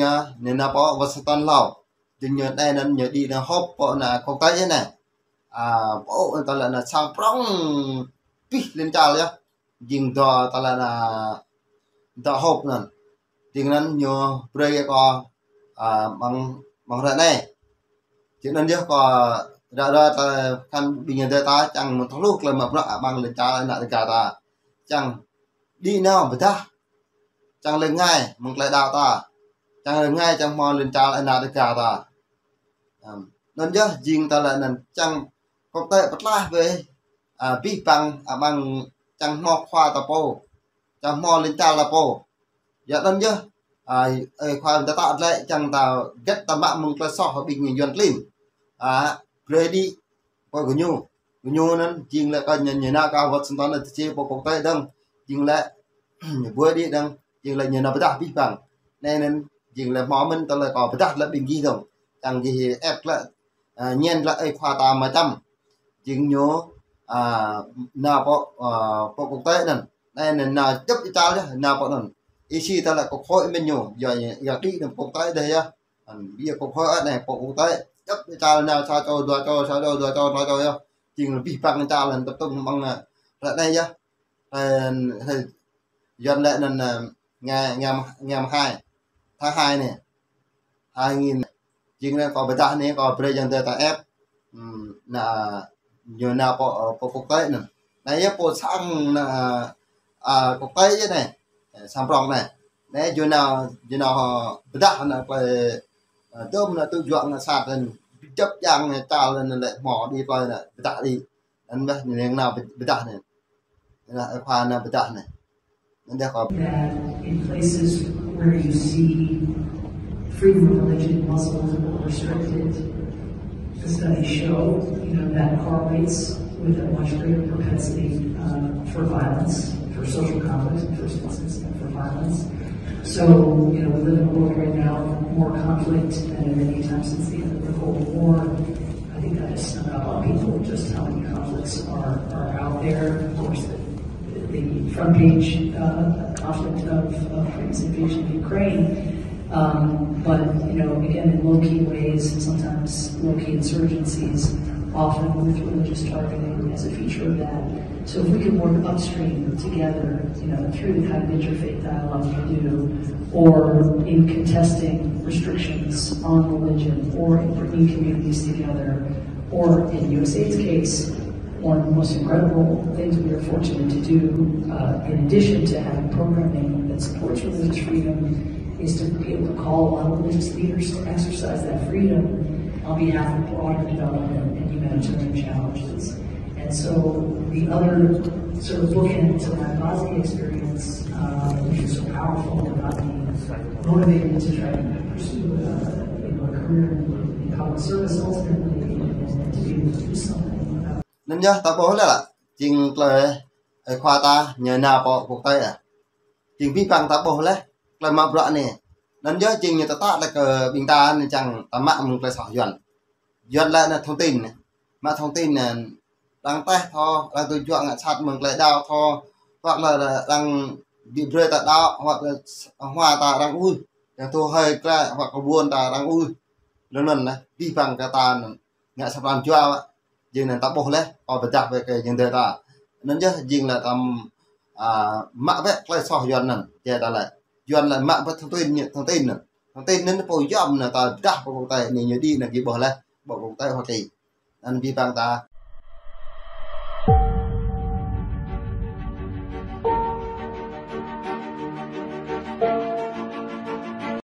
nhớ nên là bỏ Washington lâu chừng nhớ đây nên nhớ đi là hộp bỏ là quốc tế thế này bộ ta là sao prong pi lên chào nhá chừng to ta là ta hộp nè chừng nên nhớ break có bằng ra này chừng nên nhớ có ra ta kan bình nhân ta chẳng một tháng lúc là mà bằng lên chào lại cả ta chẳng đi nào mà ta chẳng lên ngay một lại đào ta chẳng lên ngay chẳng mò lên chào lại cả ta nên nhớ riêng ta là chẳng quốc tế bất la về vi bằng bằng chẳng mò khoa ta po chẳng mò lên chào là po dạ nên nhớ khoa ta tạo lại chẳng ta get ta mạng một là so bị người dân lên ready qua của nhu nên riêng lại coi nhìn nào cao vật sinh là chế bộ quốc tế đông riêng lại vừa đi đông riêng lại nhìn nào bất vi bằng nên riêng lại mò mình ta lại có bất là bình ghi rồi chẳng gì ép lại nhiên lại khoa ta mà chăm chừng nhớ nào có quốc tế này nên nào chấp cho cháu chứ nào có lần ý ta lại có hội bên nhiều giờ đi được quốc tế đây á bây giờ có hội này có quốc tế chấp cho cháu nào sao cho chừng là vi phạm cháu lần tập trung bằng lại đây nhá dân lại là ngày 2 tháng 2 này 2000 chừng là có bây giờ này có president ta ép là nhiều nào có quốc tế này đấy bộ sang là quốc tế thế này sang rong này đấy nhiều nào họ bây giờ là phải tôm là tự dọn là sạt lên chấp giang này trào lên lại mỏ đi coi là bây giờ đi anh biết những nào bây giờ này là khoa là bây giờ này nên đây có in places where you see freedom of religion Muslims are restricted. The studies show, that correlates with a much greater propensity for violence, for social conflict in the first instance, and for violence. So, we live in a world right now with more conflict than at any time since the end of the Cold War. I think that has snuck up on people just how many conflicts are out there. Of course, the front page conflict of Putin's invasion of Ukraine. But again, in low-key ways, sometimes low-key insurgencies, often with religious targeting as a feature of that. So if we can work upstream together, through the kind of interfaith dialogue we do, or in contesting restrictions on religion, or in bringing communities together, or in USAID's case, one of the most incredible things we are fortunate to do, in addition to having programming that supports religious freedom, is to be able to call on religious leaders to exercise that freedom on behalf of broader development and humanitarian challenges. And so the other sort of bookend to that Bosnia experience, which is so powerful about being motivated to try to pursue a career in public service ultimately, and to be able to do something about. Nên nhớ ta bố là chừng là khoa ta nhờ nào bỏ cuộc tay chừng vi phạm ta bố là mà bữa này nên nhớ chừng như ta là cờ bình ta nên chẳng ta mạng một cái sỏi dần lại là thông tin này mà thông tin là đang tay thò đang tôi chọn là sạt mừng lại đào thò hoặc là đang bị rơi tại đào hoặc là hoa ta đang ui tôi hơi ra hoặc là buồn ta đang ui lần này vi phạm cái ta ngã sập làm cho dừng là ta bổ lấy ở bật về cái những đời ta nên nhớ dừng là tầm mạ vẽ lại sỏi dần này giờ ta lại dần là mạ với thông tin nên nó bồi dầm là ta đặt vào tay này nhớ đi là cái bỏ cuộc tay Hoa Kỳ anh vi phạm ta